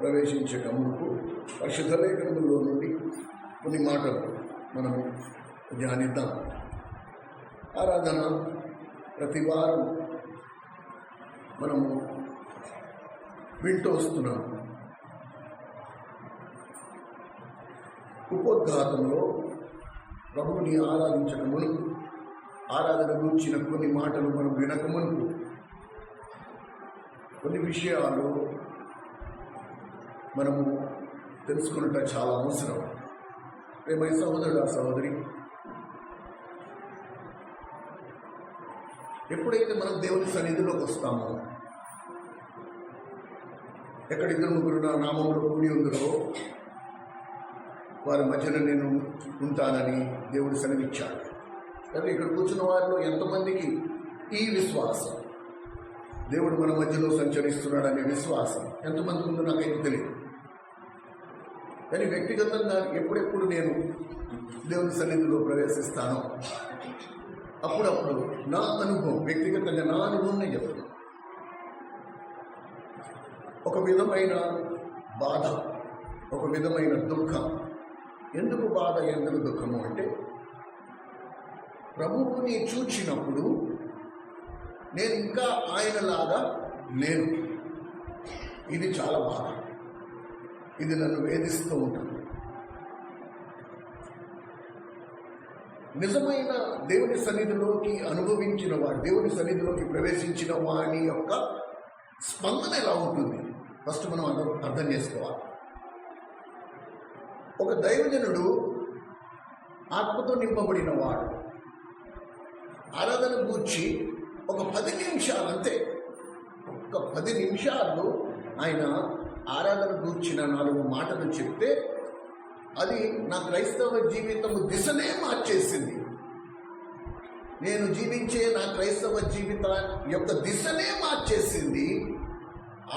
ప్రవేశించక మునుపు పరిశుద్ధ లేఖనములో నుండి కొన్ని మాటలు మనము ధ్యానిద్దాం. ఆరాధన ప్రతి వారం మనము వింటూ వస్తున్నాము. ఉపోద్ఘాతంలో ప్రభువుని ఆరాధించక మునుపు, ఆరాధన గురించిన కొన్ని మాటలు మనం వినక మునుపు కొన్ని విషయాలు మనము తెలుసుకున్నట్టు చాలా అవసరం. ప్రేమైన సహోదరుడు సహోదరి, ఎప్పుడైతే మనం దేవుని సన్నిధిలోకి వస్తామో, ఎక్కడ ఇద్దరు ముగ్గురు నా నామంలో కూడి ఉందరో వారి మధ్యలో నేను ఉంటానని దేవుడు సెలవిచ్చాడు. కానీ ఇక్కడ కూర్చున్న వారిలో ఎంతమందికి ఈ విశ్వాసం, దేవుడు మన మధ్యలో సంచరిస్తున్నాడనే విశ్వాసం ఎంతమంది ఉందో నాకైతే తెలియదు. కానీ వ్యక్తిగతంగా ఎప్పుడెప్పుడు నేను దేవుని సన్నిధిలో ప్రవేశిస్తానో అప్పుడప్పుడు నా అనుభవం, వ్యక్తిగతంగా నా అనుభవం నేను చెప్తాను. ఒక విధమైన బాధ, ఒక విధమైన దుఃఖం. ఎందుకు బాధ, ఎందుకు దుఃఖము అంటే, ప్రభువుని చూచినప్పుడు నేను ఇంకా ఆయనలాగా లేను. ఇది చాలా బాధ. ఇది నన్ను వేధిస్తూ ఉంటుంది. నిజమైన దేవుని సన్నిధిలోకి అనుభవించిన వాడు, దేవుని సన్నిధిలోకి ప్రవేశించిన వాని యొక్క స్పందన ఎలా ఉంటుంది ఫస్ట్ మనం అర్థం చేసుకోవాలి. ఒక దైవజనుడు ఆత్మతో నింపబడిన వాడు ఆరాధన గూర్చి ఒక 10 నిమిషాలు, అంతే, ఒక 10 నిమిషాలు ఆయన ఆరాధన గూర్చిన 4 మాటలు చెప్తే అది నా క్రైస్తవ జీవితము దిశనే మార్చేసింది. నేను జీవించే నా క్రైస్తవ జీవిత యొక్క దిశనే మార్చేసింది.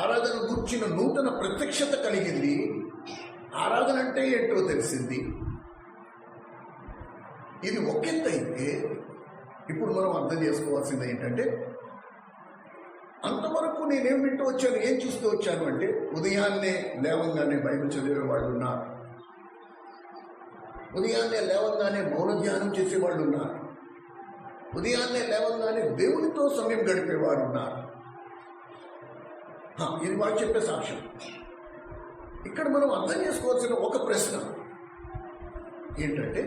ఆరాధన గూర్చిన నూతన ప్రత్యక్షత కలిగింది. ఆరాధన అంటే ఏంటో తెలిసింది. ఇది ఒకెత్తైతే ఇప్పుడు మనం అర్థం చేసుకోవాల్సింది ఏంటంటే, అంతవరకు నేనేం వింటూ వచ్చాను, ఏం చూస్తూ వచ్చాను అంటే, ఉదయాన్నే లేవంగానే బైబిల్ చదివే వాళ్ళు ఉన్నారు, ఉదయాన్నే లేవంగానే మౌన ధ్యానం చేసేవాళ్ళు ఉన్నారు, ఉదయాన్నే లేవంగానే దేవునితో సమయం గడిపేవారు ఉన్నారు. ఇది వాళ్ళు చెప్పే సాక్ష్యం. ఇక్కడ మనం అర్థం చేసుకోవాల్సిన ఒక ప్రశ్న ఏంటంటే,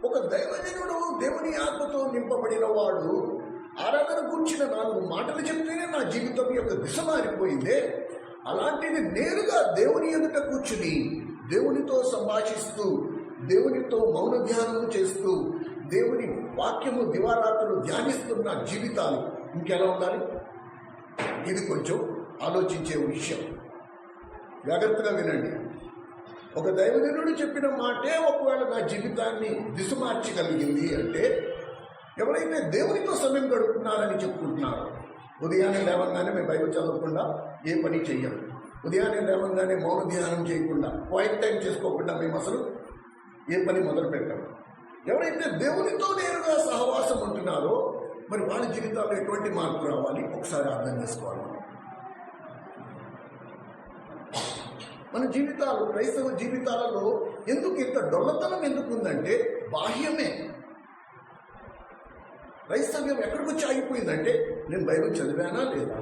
ఒక దైవజనుడు దేవుని ఆత్మతో నింపబడిన వాడు ఆరాధన గురించిన 4 మాటలు చెప్తేనే నా జీవితం యొక్క దిశ మారిపోయిందే. అలాంటిది నేరుగా దేవుని ఎదుట కూర్చుని దేవునితో సంభాషిస్తూ, దేవునితో మౌన ధ్యానం చేస్తూ, దేవుని వాక్యము దివారాత్రులు ధ్యానిస్తున్న జీవితాలు ఇంకెలా ఉండాలి? ఇది కొంచెం ఆలోచించే విషయం. జాగ్రత్తగా వినండి. ఒక దైవజనుడు చెప్పిన మాటే ఒకవేళ నా జీవితాన్ని దిశ మార్చగలిగింది అంటే, ఎవరైతే దేవునితో సమయం గడుపుతున్నారని చెప్పుకుంటున్నారో, ఉదయాన్నే లేవంగానే మేము బైబిల్ చదవకుండా ఏ పని చెయ్యము, ఉదయాన్నే లేవంగానే మౌన ధ్యానం చేయకుండా, క్వైట్ టైం చేసుకోకుండా మేము అసలు ఏ పని మొదలు పెట్టాము. ఎవరైతే దేవునితో నేరుగా సహవాసం ఉంటున్నారో మరి వాళ్ళ జీవితాల్లో ఎటువంటి మార్పు రావాలి ఒకసారి అర్థం చేసుకోవాలి. మన జీవితాలు, క్రైస్తవ జీవితాలలో ఎందుకు ఇంత డొల్లతనం ఎందుకు ఉందంటే బాహ్యమే. క్రైస్తవ్యం ఎక్కడికి వచ్చి ఆగిపోయిందంటే, నేను బైబిల్ చదివానా లేదా,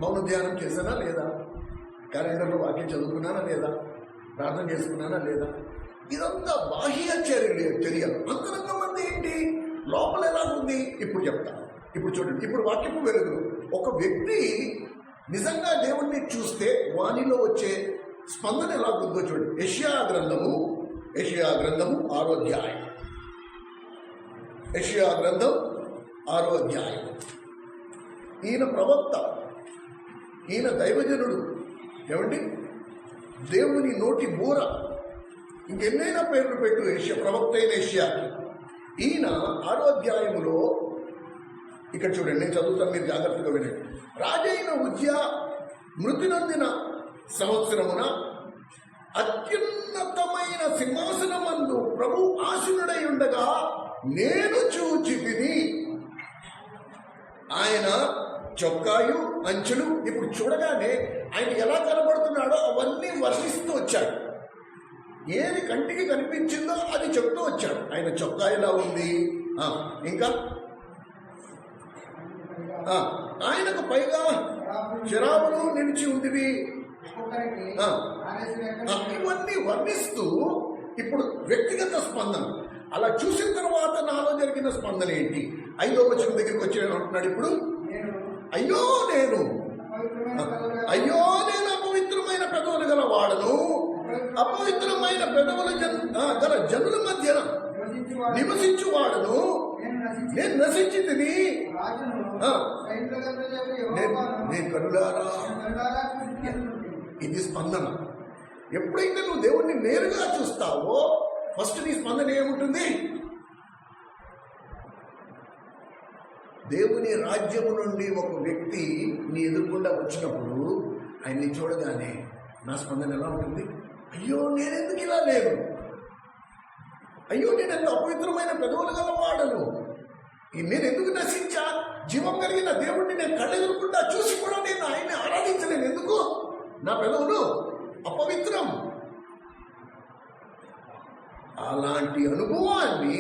మౌన ధ్యానం చేశానా లేదా, క్యాలెండర్లో వాక్యం చదువుకున్నానా లేదా, ప్రార్థన చేసుకున్నానా లేదా, ఇదంతా బాహ్య చర్యలు. అంతరంగం అంటే ఏంటి, లోపల ఎలా ఉంది ఇప్పుడు చెప్తా. ఇప్పుడు చూడండి, ఇప్పుడు వాక్యపు వెలుగు. ఒక వ్యక్తి నిజంగా దేవుణ్ణి చూస్తే వానిలో వచ్చే స్పందన ఎలా ఉందో చూడండి. యెషయా గ్రంథము 6వ అధ్యాయం. యెషయా గ్రంథం 6వ అధ్యాయం. ఈయన ప్రవక్త, ఈయన దైవజనుడు. ఏమండి, దేవుని నోటి బూర, ఇంకెన్నైనా పేర్లు పెట్టు ప్రవక్త అయిన యెషయాకి. ఈయన 6వ అధ్యాయంలో ఇక్కడ చూడండి, నేను చదువుతాను, మీరు జాగ్రత్తగా వినండి. రాజైన ఉజ్జియా మృతి నొందిన సంవత్సరమున అత్యున్నతమైన సింహాసనమందు ప్రభు ఆసీనుడై ఉండగా నేను చూచి తిని ఆయన చొక్కాయు, అంచులు. ఇప్పుడు చూడగానే ఆయన ఎలా కనబడుతున్నాడో అవన్నీ వర్ణిస్తూ వచ్చాడు. ఏది కంటికి కనిపించిందో అది చెప్తూ వచ్చాడు. ఆయన చొక్కా ఎలా ఉంది, ఇంకా ఆయనకు పైగా శరాబులు నిలిచి ఉండివి. ఇవన్నీ వర్ణిస్తూ ఇప్పుడు వ్యక్తిగత స్పందన. అలా చూసిన తర్వాత నాలో జరిగిన స్పందన ఏంటి? 5వ వచనం దగ్గరికి వచ్చి అంటున్నాడు ఇప్పుడు, అయ్యో నేను అపవిత్రమైన పెదవులు గల వాడను, అపవిత్రమైన పెదవుల గల జనుల మధ్య నివసించు వాడను, నేను నశించి తిని నేను కనులారా. ఇది స్పందన. ఎప్పుడైతే నువ్వు దేవుణ్ణి నేరుగా చూస్తావో ఫస్ట్ నీ స్పందన ఏముంటుంది? దేవుని రాజ్యము నుండి ఒక వ్యక్తి నీ ఎదుర్కొండా వచ్చినప్పుడు ఆయన్ని చూడగానే నా స్పందన ఎలా ఉంటుంది? అయ్యో నేనెందుకు ఇలా లేను, అయ్యో నేను ఎంత అపవిత్రమైన పెదవులు గల వాడను, నేను ఎందుకు నశించా? జీవం కలిగిన దేవుడిని నేను కళ్ళెదురుకుండా చూసి కూడా నేను ఆయన్ని ఆరాధించలేను. ఎందుకు? నా పెదవులు అపవిత్రం. అలాంటి అనుభవాన్ని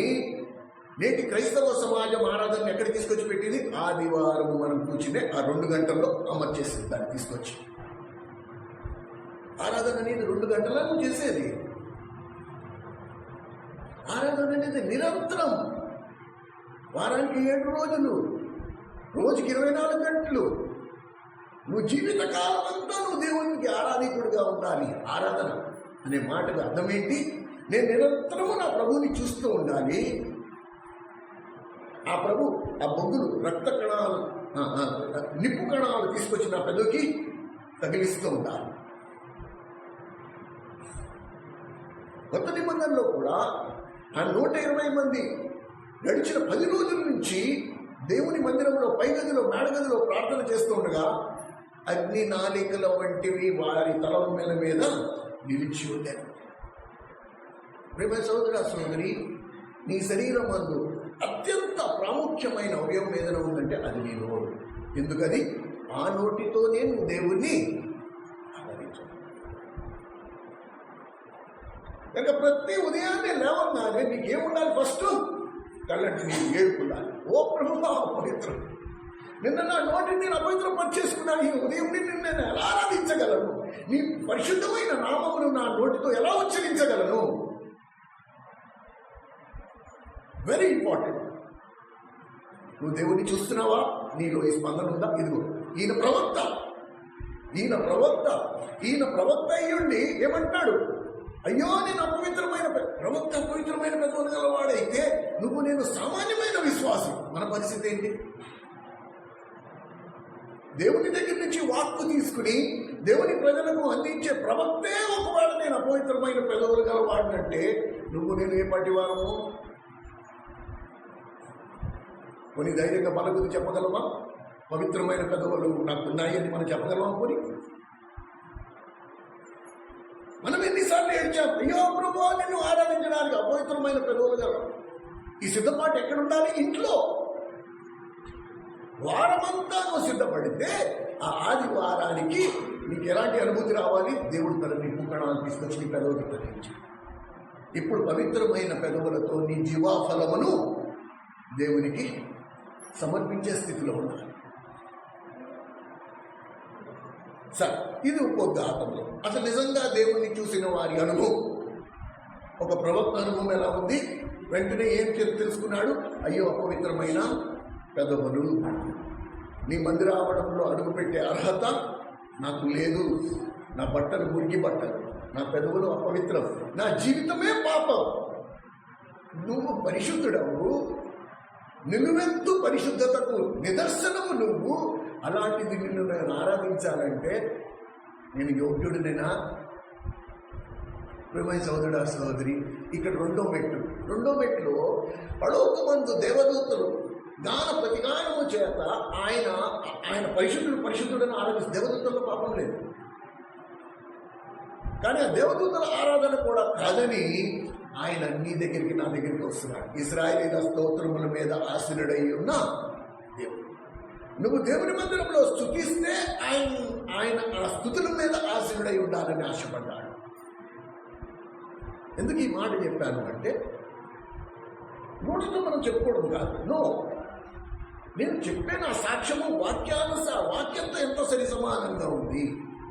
నేటి క్రైస్తవ సమాజం ఆరాధన ఎక్కడ తీసుకొచ్చి పెట్టింది? ఆదివారం మనం కూర్చునే ఆ 2 గంటల్లో అమర్చేసింది. దాన్ని తీసుకొచ్చి ఆరాధన అనేది 2 గంటలను చేసేది. ఆరాధన అనేది నిరంతరం, వారానికి 7 రోజులు, రోజుకి 24 గంటలు, నువ్వు జీవితకాలం అంతా నువ్వు దేవునికి ఆరాధికుడిగా ఉండాలి. ఆరాధన అనే మాటకు అర్థం ఏంటి? నేను నిరంతరము నా ప్రభువుని చూస్తూ ఉండాలి. ఆ ప్రభు ఆ బొగ్గులు, రక్త కణాలు, నిప్పు కణాలు తీసుకొచ్చి నా పెదవికి తగిలిస్తూ ఉండాలి. కొత్త నిబంధనలో కూడా ఆ 120 మంది గడిచిన 10 రోజుల నుంచి దేవుని మందిరంలో పైగదిలో మేడగదిలో ప్రార్థన చేస్తూ ఉండగా అగ్ని నాలికల వంటివి వారి తలల మీద నిలిచి ఉండేది. ప్రేమ సోదర సోదరి, నీ శరీరం అందు అత్యంత ప్రాముఖ్యమైన అవయవం ఏదైనా ఉందంటే అది నీ నోరు. ఎందుకని? ఆ నోటితోనే నువ్వు దేవుణ్ణి ఆరాధించు. కనుక ప్రతి ఉదయాన్నే లేవగానే నీకేముండాలి? ఫస్ట్ కళ్ళంటి నీకు ఏడుకుండాలి. ఓ ప్రభువా అపవిత్రం, నిన్న నా నోటిని నేను అపవిత్రం పనిచేసుకున్నాను, ఈ ఉదయం నిన్ను నేను ఎలా ఆరాధించగలను? నీ పరిశుద్ధమైన నామమును నా నోటితో ఎలా ఉచ్చరించగలను? Very important. నువ్వు దేవుణ్ణి చూస్తున్నావా? నీలో ఈ స్పందన ఉందా? ఇదిగో ఈయన ప్రవక్త అయ్యుండి ఏమంటాడు? అయ్యో నేను అపవిత్రమైన అపవిత్రమైన పెదవులు గలవాడైతే నువ్వు నేను సామాన్యమైన విశ్వాసం. మన పరిస్థితి ఏంటి? దేవుని దగ్గర నుంచి వాక్కు తీసుకుని దేవుని ప్రజలకు అందించే ప్రవక్తే ఒకవేళ నేను అపవిత్రమైన పెదవులు గలవాడినంటే నువ్వు నేను ఏ పాటి వారము? కొన్ని ధైర్యంగా పలుకుని చెప్పగలమా? పవిత్రమైన పెదవులు నాకు ఉన్నాయి అని మనం చెప్పగలమా? కొని మనం ఎన్నిసార్లు ఏడ్చాం, అయ్యో ప్రభువా నిన్ను ఆరాధించడానికి అపవిత్రమైన పెదవులు గల. ఈ సిద్ధపాటు ఎక్కడ ఉండాలి? ఇంట్లో. వారమంతా నువ్వు సిద్ధపడితే ఆ ఆదివారానికి నీకు ఎలాంటి అనుభూతి రావాలి? దేవుడు తన నిప్పు కణాలు తీసుకొచ్చి నీ పెదవుకి తగ్గించి ఇప్పుడు పవిత్రమైన పెదవులతో నీ జీవాఫలమును దేవునికి సమర్పించే స్థితిలో ఉండాలి. సరే, ఇది ఉపోద్ఘాతంలో అసలు నిజంగా దేవుణ్ణి చూసిన వారి అనుభవం, ఒక ప్రవక్త అనుభవం ఎలా ఉంది? వెంటనే ఏం తెలుసుకున్నాడు? అయ్యో అపవిత్రమైన పెదవులు, నీ మందిరావడంలో అడుగుపెట్టే అర్హత నాకు లేదు, నా బట్టలు మురికి బట్టలు, నా పెదవులు అపవిత్రం, నా జీవితమే పాపం. నువ్వు పరిశుద్ధుడవు, నిలువెత్తు పరిశుద్ధతకు నిదర్శనము నువ్వు. అలాంటిది నిన్ను నేను ఆరాధించాలంటే నేను యోగ్యుడినేనా? ప్రేమ సోదరుడా సోదరి, ఇక్కడ రెండో మెట్లు పడోకమందు దేవదూతలు గాన ప్రతిగానము చేత ఆయన పరిశుద్ధుడని ఆరాధిస్తే దేవదూతల్లో పాపం లేదు. కానీ ఆ దేవదూతల ఆరాధన కూడా కాదని ఆయన నీ దగ్గరికి నా దగ్గరికి వస్తున్నాడు. ఇశ్రాయేలీయుల స్తోత్రముల మీద ఆసీనుడై ఉన్న దేవుడు. నువ్వు దేవుని మందిరంలో స్తుతిస్తే ఆయన ఆ స్తుతుల మీద ఆశీనుడై ఉండాలని ఆశపడ్డాడు. ఎందుకు ఈ మాట చెప్పాను అంటే, నోటితో మనం చెప్పుకోవడం కాదు. నో, నేను చెప్పే నా సాక్ష్యము వాక్యంతో ఎంత సరి సమానంగా ఉంది.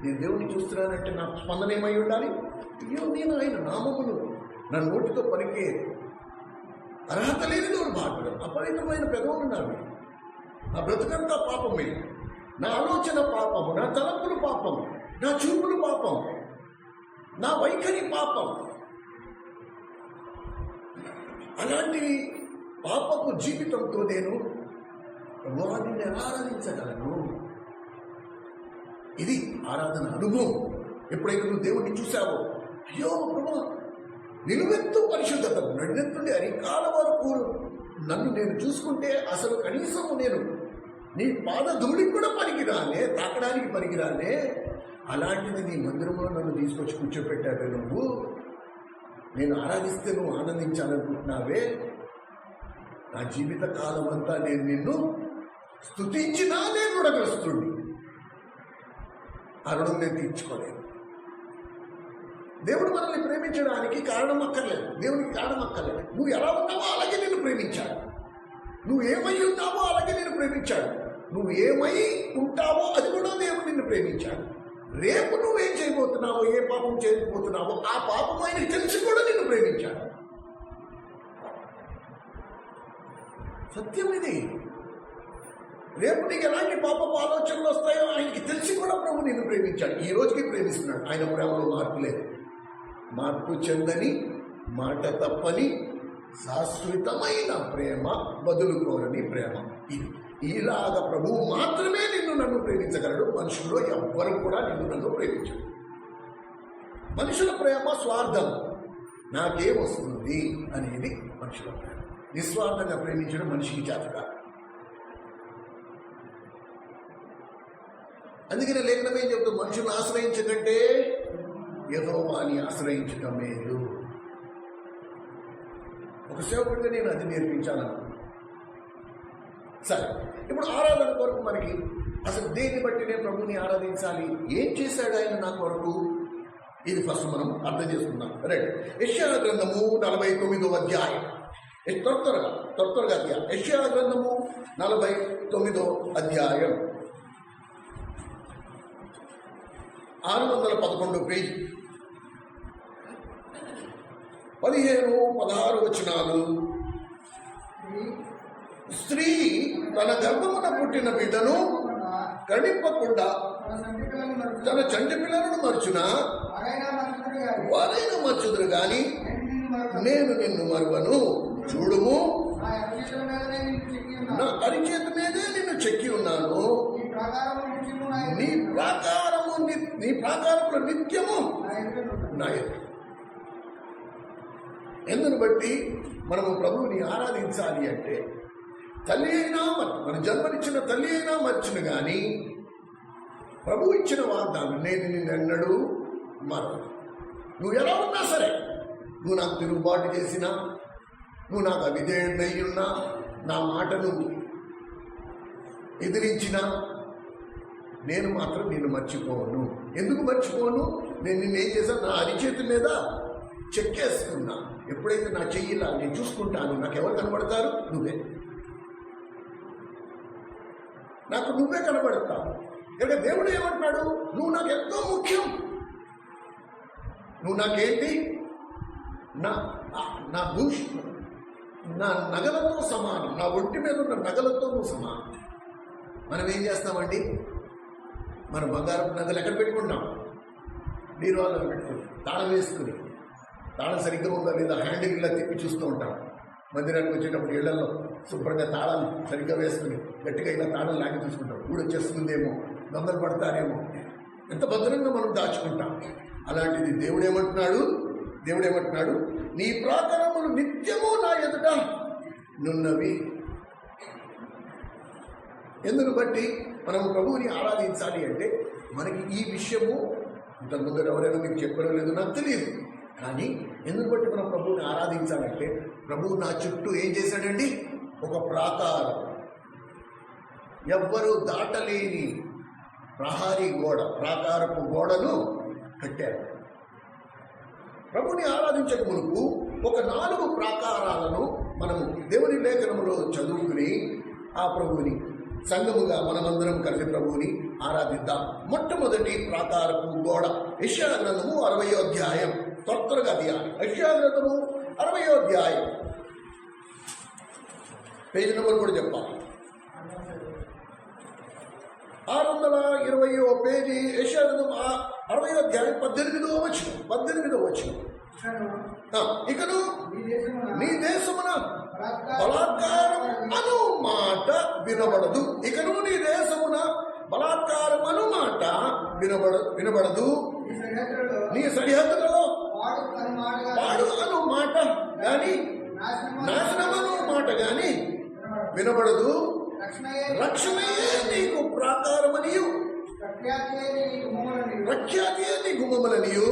నేను దేవుడిని చూస్తున్నానంటే నా స్పందన ఏమై ఉండాలి? అయ్యో, నేను ఆయన నామమును నా నోటితో పలికే అర్హత లేని నోరు మాట్లాడు, అపవిత్రమైన పెదవులు నావి, నా బ్రతుకంతా పాపమే, నా ఆలోచన పాపము, నా తలంపులు పాపం, నా చూపులు పాపం, నా వైఖరి పాపం. అలాంటి పాపపు జీవితంతో నేను ప్రభువాన్ని ఆరాధించగలను. ఇది ఆరాధన అనుభవం. ఎప్పుడైతే నువ్వు దేవుడిని చూసావో, అయ్యో ప్రభు, నిలువెత్తు పరిశుద్ధత, నడినెత్తుండి అరికాల వరకు నన్ను నేను చూసుకుంటే అసలు కనీసము నేను నీ పాద ధూళికి కూడా పనికిరానే, తాకడానికి పనికిరానే. అలాంటిది నీ మందిరంలో నన్ను తీసుకొచ్చి కూర్చోపెట్టావే నువ్వు. నేను ఆరాధిస్తే నువ్వు ఆనందించాలనుకుంటున్నావే. నా జీవిత కాలం అంతా నేను నిన్ను స్తుతించినా నేను రుణగ్రస్తుడిని. ఆ రుణం నేను తీర్చుకోలేను. దేవుడు మనల్ని ప్రేమించడానికి కారణం అక్కర్లేదు, దేవునికి కారణం అక్కర్లేదు. నువ్వు ఎలా ఉన్నావో అలాగే నిన్ను ప్రేమించాడు. నువ్వు ఏమై ఉన్నావో అలాగే నిన్ను ప్రేమించాడు. నువ్వు ఏమై ఉంటావో అది కూడా దేవుడు నిన్ను ప్రేమించాడు. రేపు నువ్వేం చేయబోతున్నావో, ఏ పాపం చేయకపోతున్నావో ఆ పాపం ఆయనకి తెలిసి కూడా నిన్ను ప్రేమించాడు. సత్యం ఇది. రేపు నీకు ఎలాంటి పాపపు ఆలోచనలు వస్తాయో ఆయనకి తెలిసి కూడా ప్రభు నిన్ను ప్రేమించాడు. ఈ రోజుకి ప్రేమిస్తున్నాడు. ఆయన ప్రేమలో మార్పు లేదు. మార్పు చెందని, మాట తప్పని, శాశ్వతమైన ప్రేమ, బదులుకోరని ప్రేమ. ఇది ఇలాగ ప్రభువు మాత్రమే నిన్ను నన్ను ప్రేమించగలడు. మనుషుల్లో ఎవ్వరు కూడా నిన్ను నన్ను ప్రేమించడు. మనుషుల ప్రేమ స్వార్థం, నాకేమొస్తుంది అనేది మనుషుల ప్రేమ. నిస్వార్థంగా ప్రేమించడం మనిషికి చేతగా. అందుకనే లేఖనం ఏం చెబుతుంది? మనుషులను ఆశ్రయించకంటే యెహోవాని ఆశ్రయించటం మేలు. ఒక సేవకుడిగా నేను అది నేర్పించాలను. సరే, ఇప్పుడు ఆరాధన కొరకు మనకి అసలు దేన్ని బట్టి నేను ప్రభుని ఆరాధించాలి, ఏం చేశాడు ఆయన నా కొరకు, ఇది ఫస్ట్ మనం అర్థం చేసుకుందాం. రైట్. యెషయా గ్రంథము 49వ అధ్యాయం. త్వరగా అధ్యాయం. యెషయా గ్రంథము 49వ అధ్యాయం 611 పేజీ 15-16 వచనాలు. స్త్రీ తన గర్భమున పుట్టిన బిడ్డను కనింపకుండా తన చంటి పిల్లలను మర్చునా, వారైనా మర్చుదురు గాని నేను నిన్ను మరువను. చూడుము, నా అరిచేతి మీదే నిన్ను చెక్కి ఉన్నాను. నీ ప్రాకారములో నిత్యము నా ఎదుట. ఎందును బట్టి మనము ప్రభువుని ఆరాధించాలి అంటే, తల్లి అయినా మన జన్మనిచ్చిన తల్లి అయినా మర్చిన కానీ ప్రభువు ఇచ్చిన వాగ్దానం, నేను నిన్నెన్నడూ మరవను. నువ్వు ఎలా ఉన్నా సరే, నువ్వు నాకు తిరుగుబాటు చేసినా, నువ్వు నాకు అవిధేయుడై ఉన్నా, నా మాటను ఎదిరించినా, నేను మాత్రం నిన్ను మర్చిపోను. ఎందుకు మర్చిపోను? నేను నిన్నేం చేశాను? నా అరిచేతి మీద చెక్కేసుకున్నా. ఎప్పుడైతే నా చెయ్యిలా నేను చూసుకుంటాను, నాకు ఎవరు కనబడతారు? నువ్వే. నాకు నువ్వే కనబడతావు. ఇక దేవుడు ఏమంటున్నాడు? నువ్వు నాకు ఎంతో ముఖ్యం. నువ్వు నాకేంటి? నా భూషి, నా నగలతో సమానం. నా ఒంటి మీద ఉన్న నగలతో నువ్వు సమానం. మనం ఏం చేస్తామండి? మన బంగారపు నగలు ఎక్కడ పెట్టుకుంటాం? బీరువాలో పెట్టుకుని తాళం వేసుకుని, తాళం సరిగ్గా ఉందా లేదా హ్యాండిల్ ఇలా తిప్పి చూస్తూ ఉంటాం. మందిరానికి వచ్చేటప్పుడు ఇళ్లలో శుభ్రంగా తాళాలు సరిగ్గా వేసుకుని గట్టిగా ఇలా తాళం లాగి చూసుకుంటాం. ఊడొచ్చేస్తుందేమో, దొంగలు పడతారేమో, ఎంత భద్రంగా మనం దాచుకుంటాం. అలాంటిది దేవుడేమంటున్నాడు? నీ ప్రాకారములు నిత్యము నా ఎదుట నున్నవి. ఎందును బట్టి మనం ప్రభువుని ఆరాధించాలి అంటే, మనకి ఈ విషయము ఇంతకుముందు ఎవరైనా మీకు చెప్పడం లేదు, నాకు తెలియదు. కానీ ఎందుకు బట్టి మనం ప్రభువుని ఆరాధించాలంటే, ప్రభువు నా చుట్టూ ఏం చేశాడండి? ఒక ప్రాకారం. ఎవ్వరూ దాటలేని ప్రహారీ గోడ, ప్రాకారపు గోడను కట్టారు. ప్రభుని ఆరాధించక మునుపు ఒక 4 ప్రాకారాలను మనము దేవుని లేఖనములో చదువుకుని ఆ ప్రభువుని సంఘముగా మనమందరం కలిసి ప్రభువుని ఆరాధిద్దాం. మొట్టమొదటి ప్రాకారపు గోడ యెషయా గ్రంథము 60వ అధ్యాయం. త్వరగా తీయాలి. యెషయా గ్రంథము 60వ అధ్యాయం, పేజీ నెంబర్ కూడా చెప్పాలి. 620వ పేజీ, యెషయా గ్రంథం 60వ అధ్యాయం 18వ వచనం. ఇకను నీ దేశమున బలాత్కారం అను మాట వినబడదు. ఇకను నీ దేశమున బలాత్కారం అను మాట వినబడదు. నీ సరిహద్దులలో వాడు అను మాట గాని, నాశనమను మాట గాని వినబడదు. రక్షణయే నీకు ప్రాకారమనియు, ప్రఖ్యాతియే నీ గుమ్మములనియు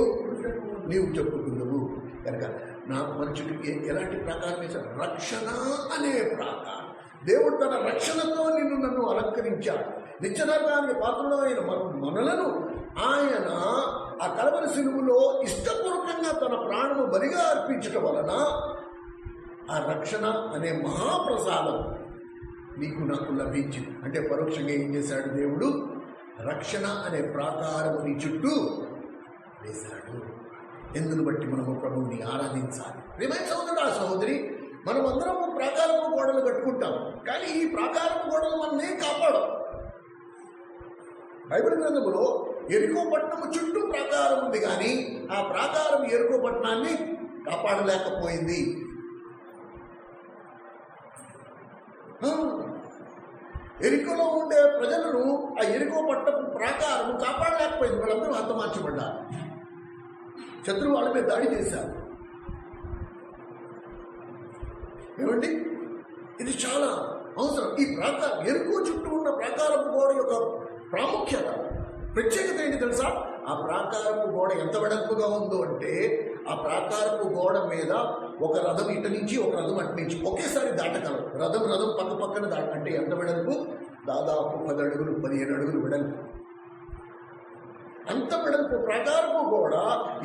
నీవు చెప్పుకుందువు. కనుక నాకు మనుషుడికి ఎలాంటి ప్రాకారం వేశాడు? రక్షణ అనే ప్రాకారం. దేవుడు తన రక్షణతో నన్ను అలంకరించాడు. నిత్యనరకానికి పాత్రలో అయిన మనలను ఆయన ఆ కలవరి సిలువలో ఇష్టపూర్వకంగా తన ప్రాణము బలిగా అర్పించటం వలన ఆ రక్షణ అనే మహాప్రసాదం నీకు నాకు లభించింది. అంటే పరోక్షంగా ఏం చేశాడు దేవుడు? రక్షణ అనే ప్రాకారము నీ చుట్టూ వేశాడు. ఎందును బట్టి మనము ప్రభువుని ఆరాధించాలి. ప్రియమైన సహోదరుడు, ఆ సహోదరి, మనం అందరము ప్రాకారపు గోడలు కట్టుకుంటాం, కానీ ఈ ప్రాకారపు గోడలు మనల్ని కాపాడం. బైబిల్ గ్రంథములో ఎరికో పట్టణము చుట్టూ ప్రాకారం ఉంది, కానీ ఆ ప్రాకారం ఎరికో పట్టణాన్ని కాపాడలేకపోయింది. ఎరికోలో ఉండే ప్రజలను ఆ ఎరికో పట్టణపు ప్రాకారము కాపాడలేకపోయింది. వాళ్ళందరూ హతమార్చబడ్డారు. శత్రువు వాళ్ళ మీద దాడి చేశారు. ఏమండి, ఇది చాలా అవసరం. ఈ ప్రాకారం, ఎరుకో చుట్టూ ఉన్న ప్రాకారపు గోడ యొక్క ప్రాముఖ్యత, ప్రత్యేకత ఏంటి తెలుసా? ఆ ప్రాకారపు గోడ ఎంత వెడల్పుగా ఉందో అంటే, ఆ ప్రాకారపు గోడ మీద ఒక రథం ఇటు నుంచి, ఒక రథం అటు నుంచి ఒకేసారి దాటగలరు. రథం పక్క పక్కన అంటే ఎంత వెడల్పు? దాదాపు 10 అడుగులు 15 అడుగులు వెడల్పు. అంత వెడల్పు ప్రాకారపు గోడ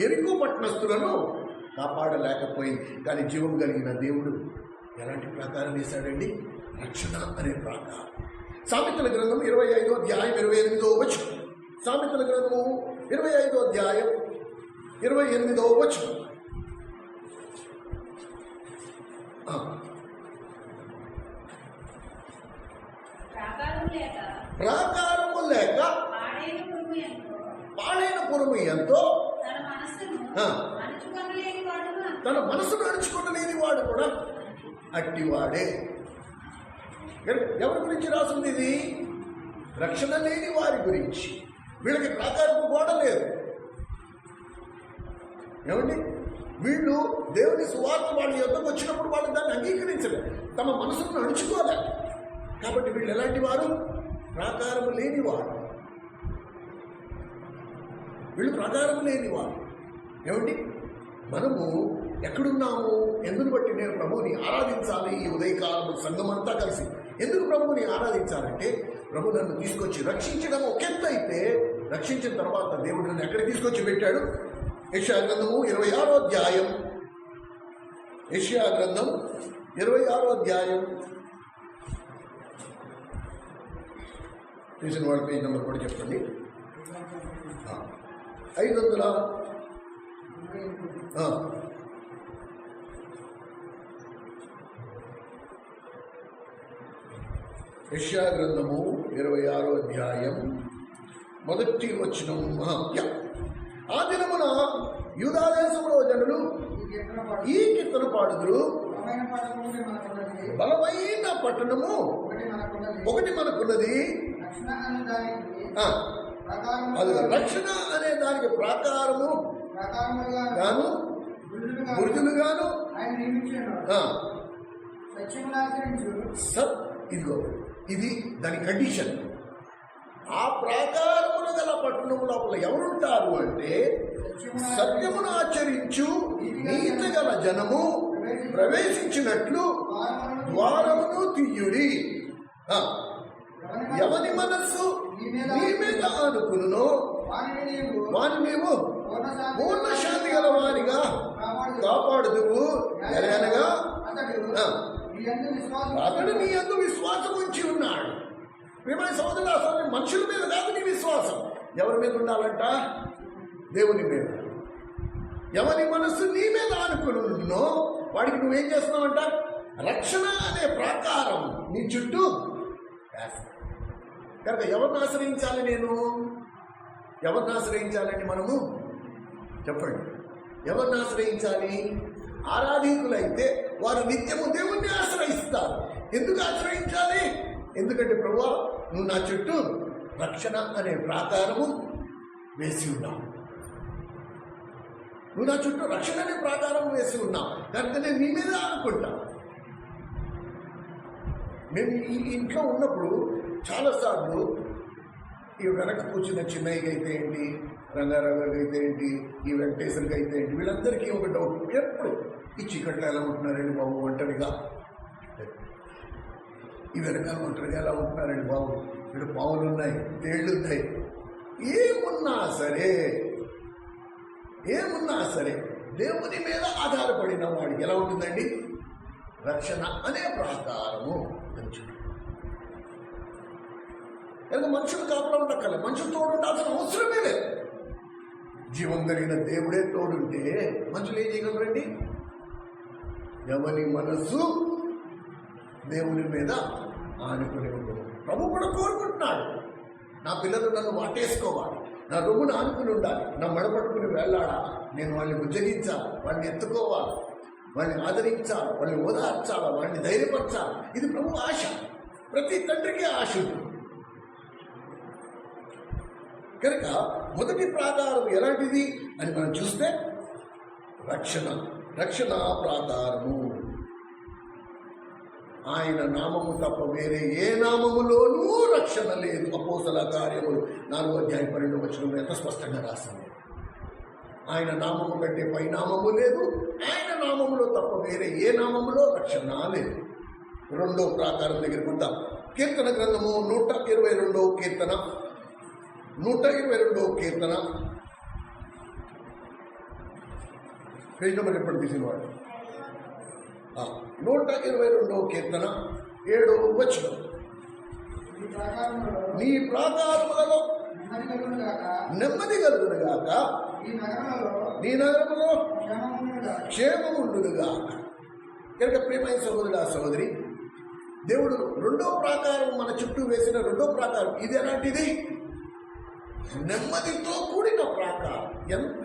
ఎరికో పట్టణస్తులను కాపాడలేకపోయింది. కానీ జీవం కలిగిన దేవుడు ఎలాంటి ప్రాకారం వేశాడండి? రక్షణ అనే ప్రాకారం. సామెతల గ్రంథం 25వ అధ్యాయం 28వ వచనం. సామెతల గ్రంథము 25వ అధ్యాయం 28వ వచనం. ప్రాకారము లేక పాడైన పురము ఎంతో, తన మనసును అణుచుకొనలేని వాడు కూడా అట్టివాడే. ఎవరి గురించి రాసింది ఇది? రక్షణ లేని వారి గురించి. వీళ్ళకి ప్రాకారపు గోడ లేదు. ఏమండి, వీళ్ళు దేవుని సువార్త వాళ్ళ యొద్దకు వచ్చినప్పుడు వాళ్ళు దాన్ని అంగీకరించలేదు, తమ మనసును అణుచుకోలే. కాబట్టి వీళ్ళు ఎలాంటి వారు? ప్రాకారము లేని వారు. వీళ్ళు ప్రాకారము లేని వారు. ఏమండి, మనము ఎక్కడున్నాము? ఎందుకు బట్టి నేను ప్రభువుని ఆరాధించాలి? ఈ ఉదయకాలము సంఘమంతా కలిసి ఎందుకు ప్రభువుని ఆరాధించాలంటే, ప్రభు నన్ను తీసుకొచ్చి రక్షించడం ఒక ఎత్తు అయితే, రక్షించిన తర్వాత దేవుడు నన్ను ఎక్కడికి తీసుకొచ్చి పెట్టాడు? యెషయా గ్రంథము 26వ అధ్యాయం, యెషయా గ్రంథం 26వ అధ్యాయం. చూసిన వాడి పేజ్ నెంబర్ కూడా చెప్పండి. 500 యెషయా గ్రంథము 26వ అధ్యాయం మొదటి వచనం. ఆ దినమున యూదా దేశంలో జనులు ఈ కీర్తన పాడుదురు, బలమైన పట్టణము ఒకటి మనకున్నది, అది రక్షణ అనే దానికి ప్రాకారము గాను బురుజులుగాను. ఇదిగో ఇది దాని కండిషన్. ఆ ప్రాకారములు గల పట్టణం లోపల ఎవరుంటారు అంటే, సత్యమును ఆచరించు నీతి గల జనము ప్రవేశించినట్లు ద్వారమును తీయుడి. ఎవని మనస్సు నీ మీద ఆనుకును వాని నీవు పూర్ణ శాంతి గల వారిగా కాపాడుదువు. అనగా అతడు నీ యందు విశ్వాసం ఉంచి ఉన్నాడు. ప్రియమైన సోదరులు, అసలు మనుషుల మీద కాదు నీ విశ్వాసం. ఎవరి మీద ఉండాలంట? దేవుని మీద. ఎవరి మనస్సు నీ మీద ఆనుకున్నో వాడికి నువ్వేం చేస్తున్నావంట? రక్షణ అనే ప్రాకారం నీ చుట్టూ వేస్తావు. కనుక ఎవరిని ఆశ్రయించాలి? ఎవరిని ఆశ్రయించాలండి మనము? చెప్పండి. ఎవరిని ఆశ్రయించాలి? ఆరాధకులైతే వారు నిత్యము దేవుణ్ణి ఆశ్రయిస్తారు. ఎందుకు ఆశ్రయించాలి? ఎందుకంటే ప్రభువా, నువ్వు నా చుట్టూ రక్షణ అనే ప్రాకారము వేసి ఉన్నావు. నువ్వు నా చుట్టూ రక్షణ అనే ప్రాకారం వేసి ఉన్నావు కనుక నేను నీ మీద అనుకుంటా. మేము ఈ ఇంట్లో ఉన్నప్పుడు చాలాసార్లు ఈ వెనక కూర్చున్న చిన్నయ్యకి అయితే ఏంటి, రంగారావుకి అయితే ఏంటి, ఈ వెంకటేశ్వరికి అయితే ఏంటి, వీళ్ళందరికీ ఒక డౌట్ ఎప్పుడు, ఈ చీకట్లో ఎలా ఉంటున్నారండి బాబు ఒంటరిగా, ఈ వెనకాల ఒంటరిగా ఎలా ఉంటున్నారండి బాబు, ఇక్కడ పావులు ఉన్నాయి, తేళ్ళు ఉన్నాయి. ఏమున్నా సరే దేవుని మీద ఆధారపడిన వాడికి ఎలా ఉంటుందండి? రక్షణ అనే ప్రాకారము మంచిది. కనుక మనుషులు కాపులా ఉండక్కర్లే, మనుషులు తోడు ఉండాల్సిన అవసరమే లేదు. జీవం కలిగిన దేవుడే తోడుంటే మనుషులు ఏం చేయగలరండి? ఎవరి మనస్సు దేవుని మీద ఆనుకుని ఉండదు. ప్రభు కూడా కోరుకుంటున్నాడు, నా పిల్లలు నన్ను వాటేసుకోవాలి, నా రొమ్మును ఆనుకుని ఉండాలి, నా మడపట్టుకుని వెళ్ళాడాలి, నేను వాళ్ళని ఉజ్జగించాలి, వాళ్ళని ఎత్తుకోవాలి, వాళ్ళని ఆదరించాలి, వాళ్ళని ఓదార్చాలి, వాళ్ళని ధైర్యపరచాలి. ఇది ప్రభు ఆశ. ప్రతి తండ్రికి ఆశ ఉంటుంది. కనుక మొదటి ప్రాకారం ఎలాంటిది అని మనం చూస్తే రక్షణ ప్రాకారము. ఆయన నామము తప్ప వేరే ఏ నామములోనూ రక్షణ లేదు. అపోస్తల కార్యములు 4:12 ఎంత స్పష్టంగా రాసింది. ఆయన నామము కంటే పై నామము లేదు, ఆయన నామములో తప్ప వేరే ఏ నామములో రక్షణ లేదు. రెండో ప్రాకారం దగ్గరికి వద్దాం. కీర్తన గ్రంథము 122వ కీర్తన, 122వ కీర్తన పేజ్ నెంబర్ ఎప్పుడు తీసినవాడు 122వ కీర్తన 7వ వచనం. నీ ప్రాకారములలో నెమ్మది కలుగునుగాక, నీ నగరములో క్షేమముండునుగాక. కనుక ప్రియమైన సహోదరుడా సహోదరి, దేవుడు రెండో ప్రాకారం మన చుట్టూ వేసిన రెండో ప్రాకారం ఇది ఎలాంటిది? నెమ్మదితో కూడిన ప్రాకారం.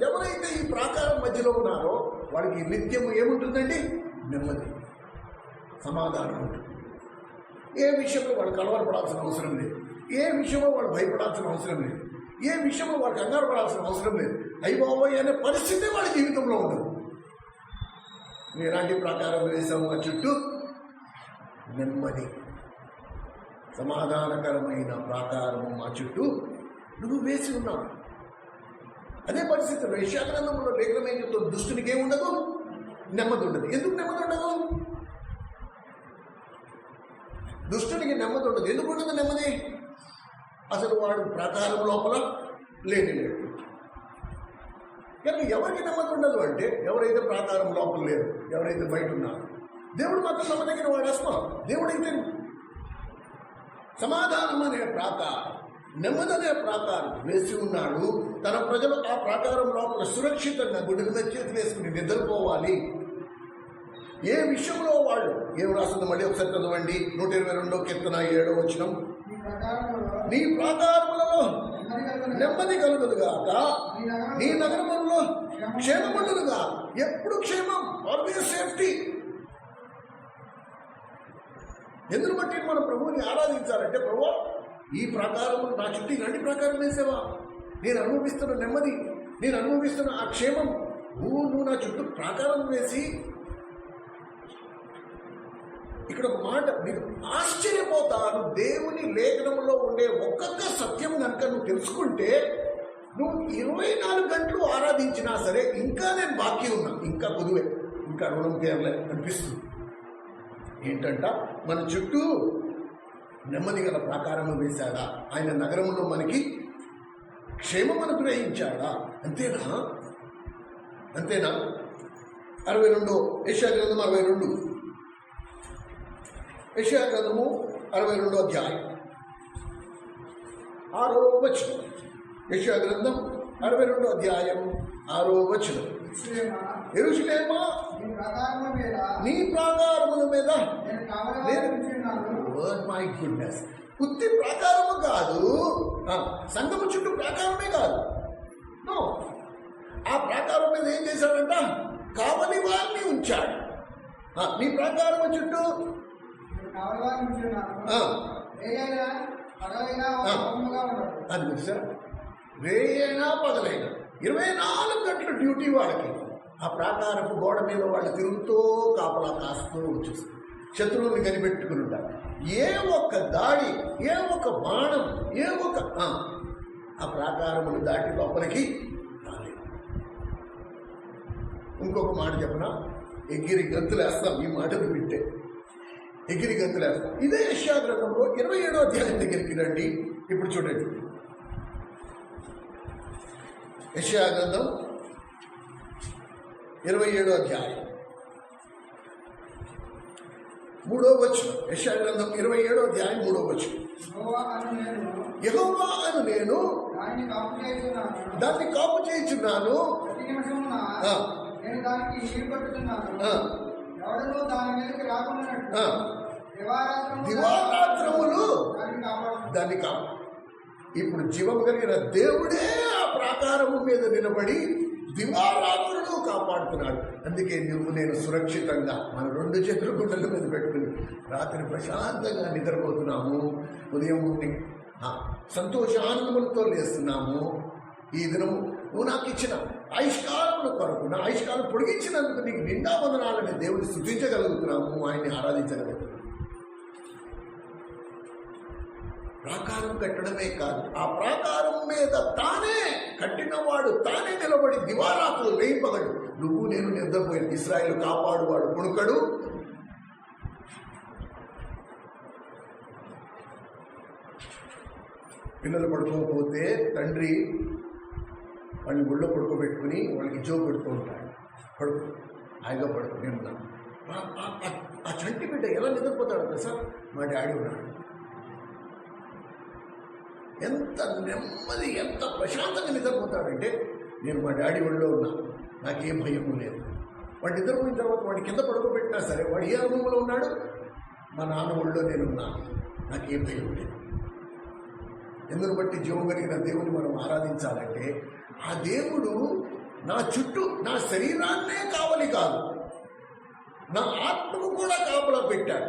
ఎవరైతే ఈ ప్రాకారం మధ్యలో ఉన్నారో వాడికి నిత్యము ఏముంటుందండి? నెమ్మది, సమాధానం ఉంటుంది. ఏ విషయంలో వాడు కలవరపడాల్సిన అవసరం లేదు, ఏ విషయంలో వాడు భయపడాల్సిన అవసరం లేదు, ఏ విషయంలో వాడు కంగారు పడాల్సిన అవసరం లేదు. అయిపోయి అనే పరిస్థితి వాడి జీవితంలో ఉండదు. నువ్వు ఎలాంటి ప్రాకారం వేసావు? మా చుట్టూ నెమ్మది, సమాధానకరమైన ప్రాకారము మా చుట్టూ నువ్వు వేసి ఉన్నావు. అదే పరిస్థితి యెషయా-గ్రంథంలో లేఖనం చెప్తుంది, దుష్టునికి ఏముండదు? నెమ్మది ఉండదు. ఎందుకు నెమ్మది ఉండదు? దుష్టునికి నెమ్మది ఉండదు. ఎందుకు ఉండదు నెమ్మది? అసలు వాడు ప్రాకారం లోపల లేడు. కానీ ఎవరికి నెమ్మది ఉండదు అంటే ఎవరైతే ప్రాకారం లోపల లేరు, ఎవరైతే బయట ఉన్నారు. దేవుడు మాత్రం నమ్మదగిన వాడు. దేవుడైతే సమాధానం అనే ప్రాకారం, నెమ్మది అనే ప్రాకారం వేసి ఉన్నాడు. తన ప్రజలు ఆ ప్రాకారం లోపల సురక్షితంగా గుడ్డ మీద చేతులు వేసుకుని నిద్రపోవాలి. ఏ విషయంలో వాళ్ళు ఏం రాస్తుంది? మళ్ళీ ఒకసారి చదవండి. 122వ కీర్తన 7వ వచనం. నీ ప్రాకారములలో నెమ్మది కలుగునుగాక, నీ నగరములలో క్షేమముండునుగా. ఎప్పుడు క్షేమం, ఆల్వేస్ సేఫ్టీ. ఎందుకు బట్టి మనం ప్రభువుని ఆరాధించాలంటే, ప్రభు ఈ ప్రాకారం నా చుట్టూ ఇలాంటి ప్రాకారం వేసేవా, నేను అనుభవిస్తున్న నెమ్మది, నేను అనుభవిస్తున్న ఆ క్షేమం నువ్వు నా చుట్టూ ప్రాకారం వేసి. ఇక్కడ ఒక మాట మీరు ఆశ్చర్యపోతారు. దేవుని లేఖనంలో ఉండే ఒక్కొక్క సత్యం కనుక నువ్వు తెలుసుకుంటే, నువ్వు 24 గంటలు ఆరాధించినా సరే ఇంకా నేను బాకీ ఉన్నా, ఇంకా పొదువే, ఇంకా రుణం తీరలే అనిపిస్తుంది. ఏంటంట? మన చుట్టూ నెమ్మది గల ప్రాకారము వేశాడా? ఆయన నగరంలో మనకి క్షేమం అనుగ్రహించాడా? అంతేనా? 62 యెషయా గ్రంథం 62 యెషయా గ్రంథము 62 అధ్యాయం 6వ వచనం. యెషయా గ్రంథం 62 అధ్యాయం 6వ వచనం. యెరూషలేమా, నీ ప్రాకారముల మీద మై గుడ్నెస్, ఉత్తి ప్రాకారము కాదు, సంగము చుట్టూ ప్రాకారమే కాదు, ఆ ప్రాకారం మీద ఏం చేశాడంట? కావలి వారిని ఉంచాడు. నీ ప్రాకారము చుట్టూ అది తెలుసా? రేయైనా పగలైనా 24 గంటల డ్యూటీ వాళ్ళకి. ఆ ప్రాకారపు గోడ మీద వాళ్ళు తిరుగుతూ కాపలా కాస్తూ వచ్చేస్తారు. శత్రువుని కనిపెట్టుకుని ఉంటారు. ఏ ఒక్క దాడి, ఏ ఒక్క బాణం, ఏ ఒక్క ఆ ప్రాకారములు దాటి లోపలికి రాలేదు. ఇంకొక మాట చెప్పనా? ఎగిరి గంతులేస్తాం. ఈ మాటలు వింటే ఎగిరి గంతులేస్తాం. ఇదే యెషయా గ్రంథంలో 27వ అధ్యాయం దగ్గరికి రండి. ఇప్పుడు చూడండి, యెషయా గ్రంథం 27వ అధ్యాయం 3వ వచనం. యెషయా గ్రంథం 27వ అధ్యాయం 3వ వచనం. యెహోవా అను నేను దాన్ని కాపు చేయుచున్నాను, దివారాత్రములు దాన్ని కాపు. ఇప్పుడు జీవం కలిగిన దేవుడే ఆ ప్రాకారము మీద నిలబడి దివారాత్రులు కాపాడుతున్నాడు. అందుకే నేను సురక్షితంగా మన 2 చేతుల గుండెల మీద పెట్టుకుని రాత్రి ప్రశాంతంగా నిద్రపోతున్నాము. ఉదయం సంతోషానందములతో లేస్తున్నాము. ఈ దినము నువ్వు నాకు ఇచ్చిన ఆయుష్కాలముల కొరకు, నా ఆయుష్కాలం పొడిగించినందుకు నీకు నిండా వందనాలని దేవుని స్తుతించగలుగుతున్నాము, ఆయన్ని ఆరాధించగలుగుతున్నాము. ప్రాకారం కట్టడమే కాదు, ఆ ప్రాకారం మీద తానే కట్టినవాడు తానే నిలబడి దివారాత్రులు వేయింపగడు. నువ్వు నేను నిద్రపోయిన ఇశ్రాయేలు కాపాడువాడు పుణుకడు. పిల్లలు పడుకోకపోతే తండ్రి వాళ్ళని ఒళ్ళో పడుకోబెట్టుకుని వాళ్ళకి జో పెడుతూ ఉంటాడు. పడుకో, హాయిగా పడుకో, నేను ఆ చంటి బిడ్డ ఎలా నిద్రపోతాడు తెలుసా? మా డాడీ ఉన్నాడు. ఎంత నెమ్మది, ఎంత ప్రశాంతంగా నిద్రపోతాడంటే, నేను మా డాడీ ఒళ్ళో ఉన్నా, నాకేం భయము లేదు. వాడు నిద్రపోయిన తర్వాత వాడి కింద పడుకోబెట్టినా సరే, వాడు ఏ అనుభవంలో ఉన్నాడు? మా నాన్న ఒళ్ళో నేనున్నా, నాకేం భయం లేదు. ఎందుకు బట్టి జీవం కలిగిన దేవుని మనం ఆరాధించాలంటే, ఆ దేవుడు నా చుట్టూ, నా శరీరాన్నే కావలి కాదు, నా ఆత్మకు కూడా కాపలా పెట్టాడు.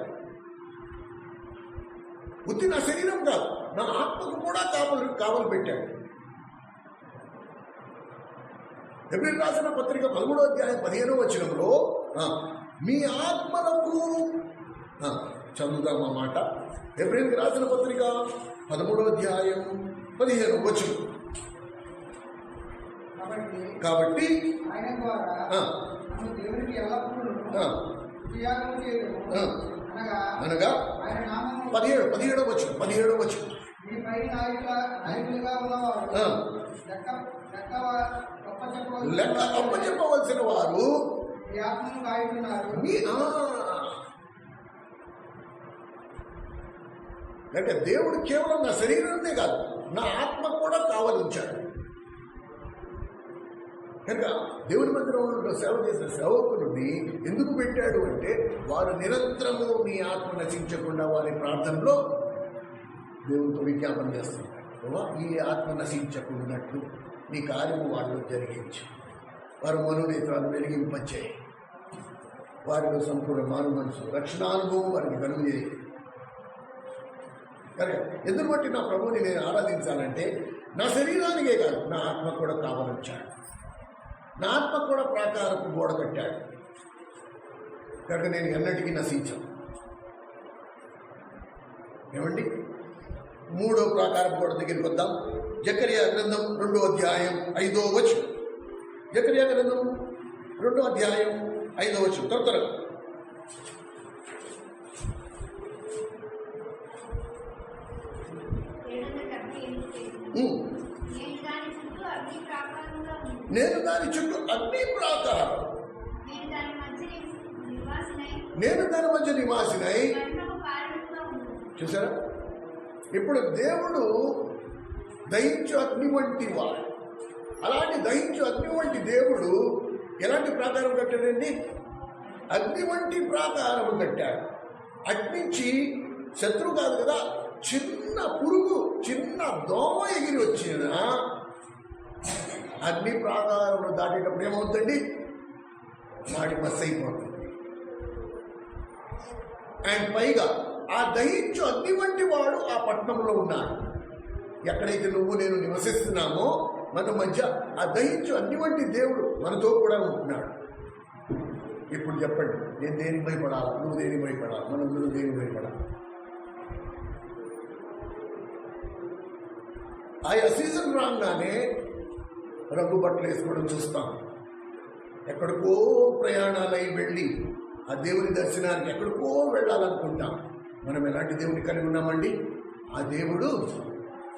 బుద్ధి నా శరీరం కాదు, నా ఆత్మకు కూడా కావలి పెట్టాడు. హెబ్రీయులకు రాసిన పత్రిక 13వ అధ్యాయం 15వ వచనంలో మీ ఆత్మలకు, చదువుదాం ఆ మాట. హెబ్రీయులకు రాసిన పత్రిక 13వ అధ్యాయం 15వ వచనం. కాబట్టి అనగా 17వ వచనం. లెక్క అప్పచెప్పవలసిన వారు లేక దేవుడు కేవలం నా శరీరాన్నే కాదు, నా ఆత్మ కూడా కావలించాడు. కనుక దేవుని మందిరంలో సేవ చేసిన సేవకులని ఎందుకు పెట్టాడు అంటే, వారు నిరంతరము నీ ఆత్మ నశించకుండా వారి ప్రార్థనలో దేవునితో విజ్ఞాపన చేస్తున్నారు. ఈ ఆత్మ నశించకున్నట్లు నీ కార్యము వాళ్ళు జరిగించు, వారు మనోనేత్రాలు వెలిగింపచేయి, వారిలో సంపూర్ణ మారు మనసు రక్షణానుభవం వారిని కలుగుచేయి. కనుక ఎందుకు బట్టి నా ప్రభువుని నేను ఆరాధించాలంటే, నా శరీరానికే కాదు, నా ఆత్మ కూడా కావాలొచ్చాడు, నా ఆత్మ కూడా ప్రాకారపు గోడ కట్టాడు. కనుక నేను ఎన్నటికీ నశించాను. ఏమండి, 3వ ప్రాకారపు గోడ దగ్గరికి వద్దాం. జకర్యా గ్రంథం 2వ అధ్యాయం 5వ వచనం. జకర్యా గ్రంథం 2వ అధ్యాయం 5వ వచనం. త్వరగా నేను దాని చుట్టూ అగ్ని ప్రాకారం, నేను దాని మధ్య నివాసినై. చూసారా, ఇప్పుడు దేవుడు దహించు అగ్ని వంటి వాడు. అలాంటి దహించు అగ్ని వంటి దేవుడు ఎలాంటి ప్రాకారం కట్టాడండి? అగ్ని వంటి ప్రాకారం కట్టాడు. అట్నుంచి శత్రువు కాదు కదా, చిన్న పురుగు, చిన్న దోమ ఎగిరి వచ్చిన అగ్ని ప్రాకారంలో దాటేటప్పుడు ఏమవుతుంది? వాడి మస్ అయిపోతుంది. అండ్ పైగా ఆ దహించు అగ్ని వంటి వాడు ఆ పట్టణంలో ఉన్నాడు. ఎక్కడైతే నువ్వు నేను నివసిస్తున్నామో మన మధ్య ఆ దహించు అగ్ని వంటి దేవుడు మనతో కూడా ఉంటున్నాడు. ఇప్పుడు చెప్పండి, నేను దేనికి భయపడాలా? నువ్వు దేనికి భయపడాలి? మనందరూ దేనికి భయపడాలి? ఆయా సీజన్ రాగానే రంగు బట్టలు వేసుకోవడం చూస్తాం. ఎక్కడికో ప్రయాణాలై వెళ్ళి ఆ దేవుని దర్శనానికి ఎక్కడికో వెళ్ళాలనుకుంటాం. మనం ఎలాంటి దేవుని కలిగి ఉన్నామండి? ఆ దేవుడు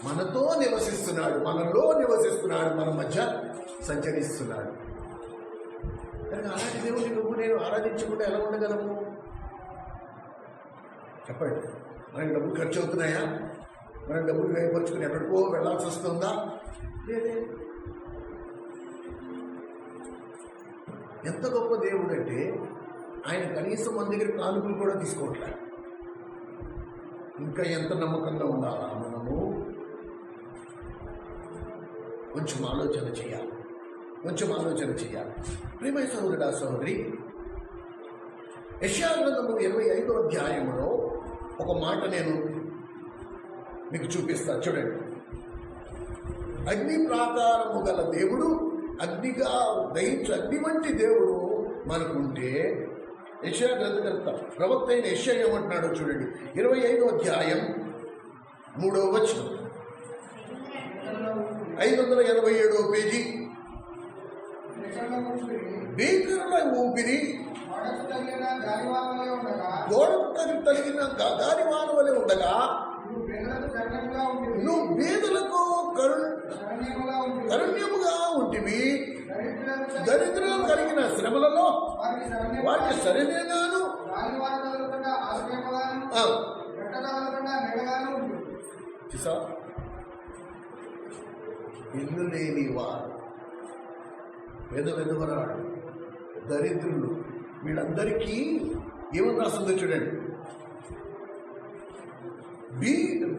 మనతో నివసిస్తున్నాడు, మనలో నివసిస్తున్నాడు, మన మధ్య సంచరిస్తున్నాడు. కానీ అలాంటి దేవుడిని నువ్వు నేను ఆరాధించకుండా ఎలా ఉండగలము? చెప్పండి. మనకి డబ్బులు ఖర్చు అవుతున్నాయా? మనం డబ్బులు వేయపరుచుకుని ఎక్కడికో వెళ్ళాల్సి వస్తుందా? లేదే. ఎంత గొప్ప దేవుడు అంటే ఆయన కనీసం మన దగ్గర కానుకలు కూడా తీసుకోవట్లేదు. ఇంకా ఎంత నమ్మకంగా ఉండాలా మనము? కొంచెం ఆలోచన చేయాలి, కొంచెం ఆలోచన చేయాలి. ప్రియమైన సహోదరుడా, సహోదరి, యెషయా గ్రంథము 25వ అధ్యాయంలో ఒక మాట నేను మీకు చూపిస్తా. చూడండి. అగ్ని ప్రాకారము గల దేవుడు, అగ్నిగా దహించు అగ్ని వంటి దేవుడు మనకుంటే, యెషయా గ్రంథకర్త ప్రవక్త అయిన యెషయా ఏమంటున్నాడో చూడండి. 25వ అధ్యాయం 3వ వచనం, 587వ పేజీ. భీకరుల ఊపిరి గోడకు తగిలిన గాలివాన వలె ఉండగా, నువ్వు బీదలకు కరుణ్యముగా ఉంటివి. దరిద్రం కలిగిన శ్రమలలో వారికి సరైనగాను చూసా. ఇల్లు లేని వారు, వెదవరాడు, దరిద్రులు, వీళ్ళందరికీ ఏమని రాస్తుందో చూడండి.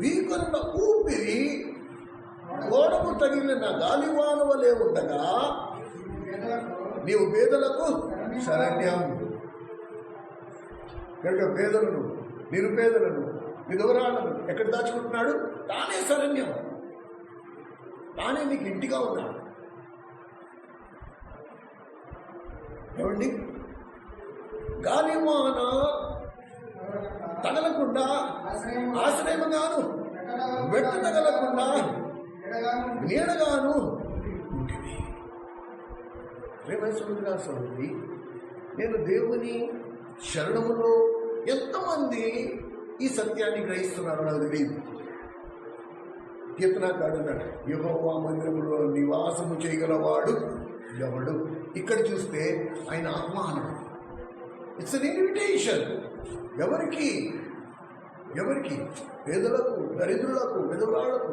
భీకరుల ఊపిరి గోడకు తగిలిన గాలివాన వలె ఉండగా, నీవు పేదలకు శరణ్యం. కనుక పేదలను, నిరుపేదలను, విధవరాలను ఎక్కడ దాచుకుంటున్నాడు? తానే శరణ్యం, తానే నీకు ఇంటిగా ఉన్నాడు. ఏమండి? గాలివాన తగలకుండా ఆశ్రయముగాను, వెట్ట తగలకుండా నీడగాను ఉంటుంది. సహోదరి, నేను దేవుని శరణములో ఎంతమంది ఈ సత్యాన్ని గ్రహిస్తున్నారో నాకు తెలియదు. కీర్తనకారుడు అన్నాడు, యెహోవా మందిరములో నివాసము చేయగలవాడు ఎవడు? ఇక్కడ చూస్తే ఆయన ఆహ్వానం. It's an invitation. ఎవరికి? ఎవరికి? పేదలకు, దరిద్రులకు, విధవరాలకు.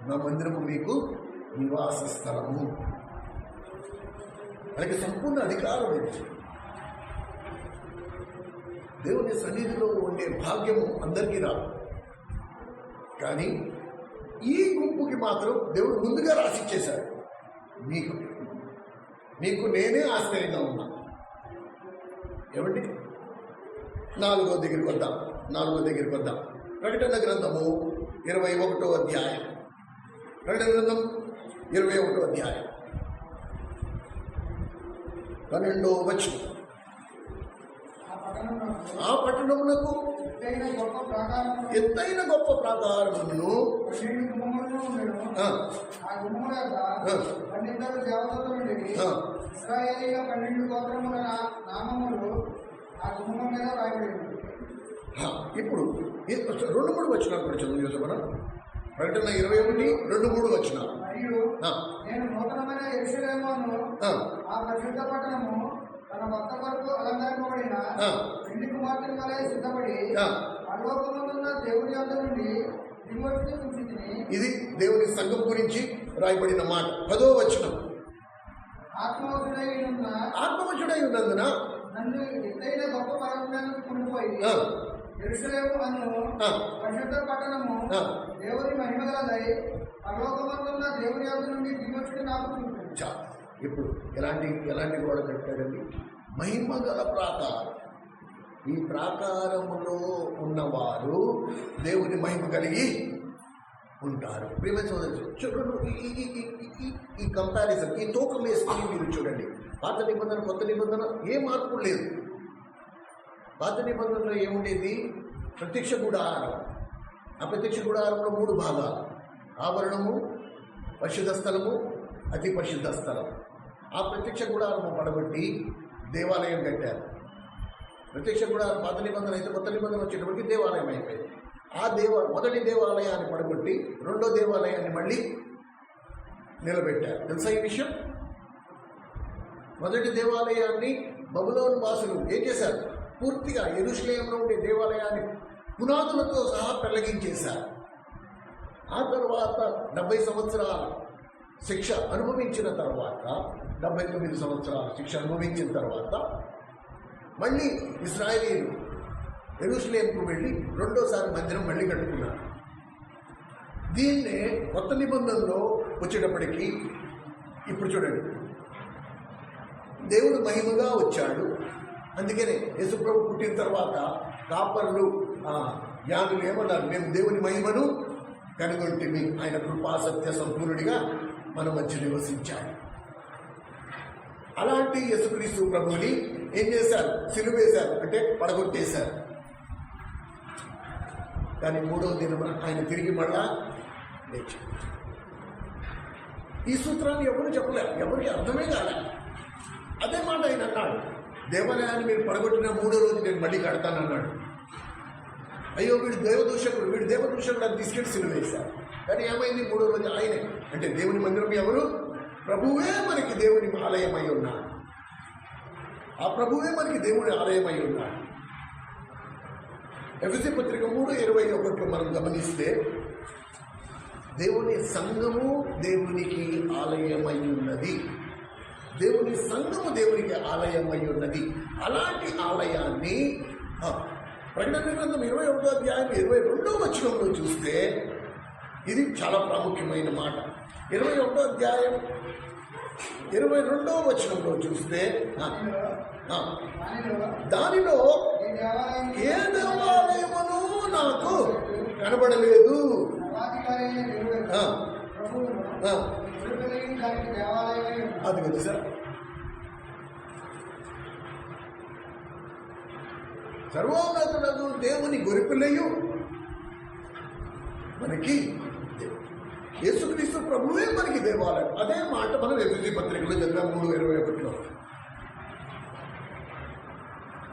నా మందిరము మీకు నివాస స్థలము. అలాగే సంపూర్ణ అధికారం ఇది. దేవుని సన్నిధిలో ఉండే భాగ్యము అందరికీ రాదు, కానీ ఈ గుంపుకి మాత్రం దేవుడు ముందుగా రాసిచ్చేశాడు. మీకు నేనే ఆశ్చర్యంగా ఉన్నా. ఏమండి? 4వ దగ్గరికి వద్దాం. ప్రకటన గ్రంథము 21వ అధ్యాయం. ప్రకటన గ్రంథం 21వ అధ్యాయం 12వ వచనం. ఆ పట్టణమునకు ఎత్తైన గొప్ప ప్రాకారమును ఇప్పుడు 2-3 వచనాలు కూడా చదువు చూసాం మనం. ప్రకటన 21, 2-3 వచనాలు. నేను నూతనమైన యెరూషలేమును ఆ పరిశుద్ధ పట్టణము తన భక్త కొరకు అలంకరింపబడిన పెళ్లి కుమార్తె వలె సిద్ధపడి పరలోకమందున్న దేవుని యొద్ద నుండి దిగివచ్చి చూచితిని. ఇది దేవుని సంఘం గురించి రాయబడిన మాట. 10వ వచనం. ఆత్మవశుడై ఉన్నందున నన్ను ఎత్తైన గొప్ప పర్వతానికి కొనిపోయి యెరూషలేము అను పరిశుద్ధ పట్టణము దేవుని మహిమ గలదై పరలోకమందున్న దేవుని యొద్ద నుండి దిగివచ్చి నాకు చూపించాడు. ఇప్పుడు ఎలాంటి గోడ కట్టాడండి? మహిమ గల ప్రాకారం. ఈ ప్రాకారములో ఉన్నవారు దేవుని మహిమ కలిగి ఉంటారు. ప్రేమ సోదరు, చూడండి ఈ కంపారిజన్, ఈ తూకం వేసుకొని మీరు చూడండి. పాత నిబంధన కొత్త నిబంధన ఏ మార్పు లేదు. పాత నిబంధనలో ఏముండేది? ప్రత్యక్ష గుడారం. ఆ ప్రత్యక్ష గుడారంలో 3 భాగాలు: ఆవరణము, పరిశుద్ధ స్థలము, అతి పరిశుద్ధ స్థలం. ఆ ప్రత్యక్ష గుడారము పడగొట్టి దేవాలయం కట్టారు. ప్రత్యక్ష గుడారం పాత నిబంధన అయితే, కొత్త నిబంధన వచ్చేటప్పటికి దేవాలయం అయిపోయింది. మొదటి దేవాలయాన్ని పడగొట్టి 2వ దేవాలయాన్ని మళ్ళీ నిలబెట్టారు. తెలుసా ఈ విషయం? మొదటి దేవాలయాన్ని బబులోను వాసులు ఏం చేశారు? పూర్తిగా యెరూషలేములో ఉండే దేవాలయాన్ని పునాదులతో సహా పెళ్లగించేశారు. ఆ తర్వాత 70 సంవత్సరాల శిక్ష అనుభవించిన తర్వాత, 79 సంవత్సరాల శిక్ష అనుభవించిన తర్వాత మళ్ళీ ఇశ్రాయేలీయులు యెరూషలేముకు వెళ్ళి 2వసారి మందిరం మళ్ళీ కట్టుకున్నారు. దీన్నే కొత్త నిబంధనలో వచ్చేటప్పటికీ ఇప్పుడు చూడండి, దేవుడు మహిమగా వచ్చాడు. అందుకనే యేసుప్రభు పుట్టిన తర్వాత కాపర్లు, జ్ఞానులు ఏమన్నారు? మేము దేవుని మహిమను కనుగొంటిమి, ఆయన కృపాసత్య సంపూర్ణుడిగా మన మధ్య నివసించాడు. అలాంటి యేసుక్రీస్తు ప్రభుని ఏం చేశారు? సిలువేశారు, అంటే పడగొట్టేశారు. కానీ 3వ దినమున ఆయన తిరిగి మళ్ళా లేచాడు. ఈ సూత్రాన్ని ఎవరు చెప్పలేరు, ఎవరికి అర్థమే కాలేదు. అదే మాట ఆయన అన్నాడు, దేవాలయాన్ని మీరు పడగొట్టిన 3వ రోజు నేను మళ్ళీ కడతానన్నాడు. అయ్యో వీడు దేవదూషకుడు అని తీసుకెళ్ళి సిలువేశారు. కానీ ఏమైంది? 3వ రోజు ఆయనే, అంటే దేవుని మందిరం ఎవరు? ప్రభువే మనకి దేవుని ఆలయమై ఉన్నాడు. ఆ ప్రభువే మనకి దేవుని ఆలయమై ఉన్నాడు. ఎఫెసీ పత్రిక 3:21 మనం గమనిస్తే, దేవుని సంఘము దేవునికి ఆలయమై ఉన్నది. దేవుని సంఘము దేవునికి ఆలయమై ఉన్నది. అలాంటి ఆలయాన్ని ప్రకటన గ్రంథం 21వ అధ్యాయం 22వ వచనంలో చూస్తే ఇది చాలా ప్రాముఖ్యమైన మాట. 21వ అధ్యాయం 22వ వచనంలో చూస్తే దానిలో ఏ దేవాలయమును నాకు కనబడలేదు. అది కదా సార్, సర్వోన్నతులకు దేవుని గొరిపిల్లయు మనకి యేసుక్రీస్తు ప్రభువే మనకి దేవాలయం. అదే మాట మనం ఎఫెసీ పత్రికలో చదివాం 3:21.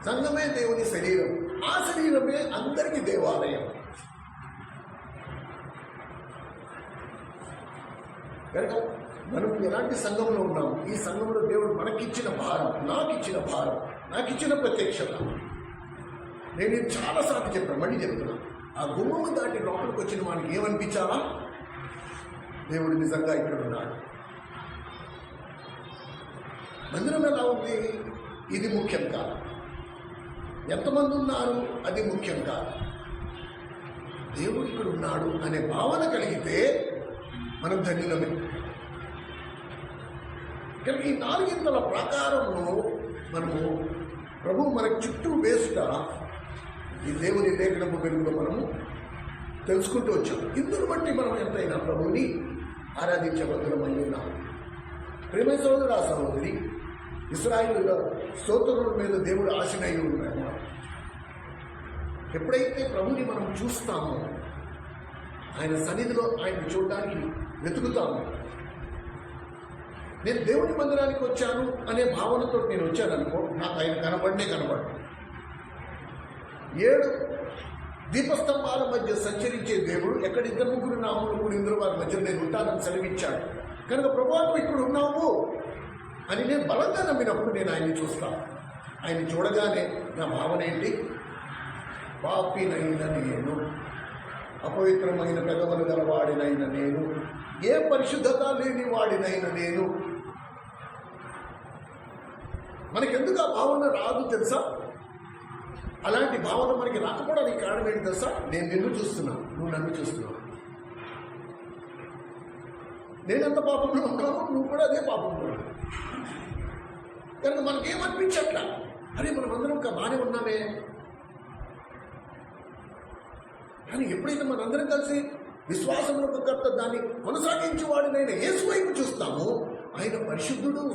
సంఘమే దేవుని శరీరం, ఆ శరీరమే అందరికీ దేవాలయం. కనుక మనం ఎలాంటి సంఘంలో ఉన్నాము? ఈ సంఘంలో దేవుడు మనకిచ్చిన భారం, నాకిచ్చిన భారం, నాకిచ్చిన ప్రత్యక్షత. నేను ఇది చాలాసార్లు చెప్పాను, మళ్ళీ చెప్తున్నాను. ఆ గుమ్మము దాటి లోపలికి వచ్చిన వానికి ఏమనిపించాలా? దేవుడు నిజంగా ఇక్కడ ఉన్నాడు. మందిరం ఎలా ఉంది? ఇది ముఖ్యం కాదు. ఎంతమంది ఉన్నారు? అది ముఖ్యం కాదు. దేవుడు ఇక్కడ ఉన్నాడు అనే భావన కలిగితే మనం ధన్యులమే. కనుక ఈ 4 ఇంతల ప్రాకారంలో మనము ప్రభు మనకు చుట్టూ వేసుట ఈ దేవుని లేఖనము వెలుగులో మనము తెలుసుకుంటూ వచ్చాం. ఇందును బట్టి మనం ఎంతైనా ప్రభుని ఆరాధించబద్ధమై ఉన్నాము. ప్రేమ సోదరుడు, సహోదరి, ఇశ్రాయేలుల స్తోత్రుల మీద దేవుడు ఆశనై ఉన్నాడు. ఎప్పుడైతే ప్రభుని మనం చూస్తామో, ఆయన సన్నిధిలో ఆయన చూడడానికి వెతుకుతాము. నేను దేవుని మందిరానికి వచ్చాను అనే భావనతో నేను వచ్చాననుకో, నాకు ఆయన కనబడు. 7 దీపస్తంభాల మధ్య సంచరించే దేవుడు, ఎక్కడ 2-3 నామములు కూడి ఇందులో వారి మధ్య నేను ఉంటానని సెలవిచ్చాడు. కనుక ప్రభువా నువ్వు ఇక్కడ ఉన్నావు అని నేను బలంగా నమ్మినప్పుడు నేను ఆయన్ని చూస్తాను. ఆయన్ని చూడగానే నా భావన ఏంటి? పాపినైన నేను, అపవిత్రమైన పెదవులు గలవాడినైన నేను, ఏ పరిశుద్ధత లేని వాడినైన నేను. మనకెందుకు ఆ భావన రాదు తెలుసా? అలాంటి భావన మనకి రాకపోవడానికి కారణం ఏంటి తెలుసా? నేను నిన్ను చూస్తున్నాను, నువ్వు నన్ను చూస్తున్నావు. నేనెంత పాపంలో ఉన్నాను, నువ్వు కూడా అదే పాపంలో ఉన్నావు. కనుక మనకేమనిపించట్లా, అరే మనమందరం ఇంకా బాగానే ఉన్నామే. కానీ ఎప్పుడైతే మనందరం కలిసి విశ్వాసములకు కర్త దాన్ని కొనసాగించేవాడినైనా యేసు వైపు చూస్తాము, ఆయన పరిశుద్ధుడు,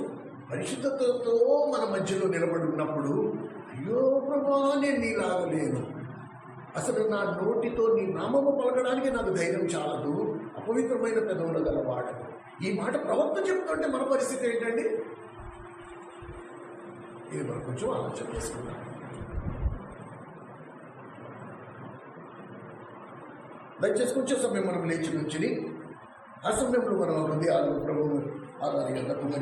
పరిశుద్ధతతో మన మధ్యలో నిలబడి ఉన్నప్పుడు అయ్యో ప్రభా నేను నీలాగా లేను, అసలు నా నోటితో నీ నామము పలకడానికి నాకు ధైర్యం చాలదు, అపవిత్రమైన పెదవులు గలవాడు. ఈ మాట ప్రవక్త చెప్తుంటే మన పరిస్థితి ఏంటండి? ఇది మనం కొంచెం ఆలోచన చేసుకుందాం. దయచేసి కొంచెం సమయం మనం లేచి నుంచుని ఆ సమయంలో మనం హృదయాలు ప్రభువు ఆధారంగా తప్పుగా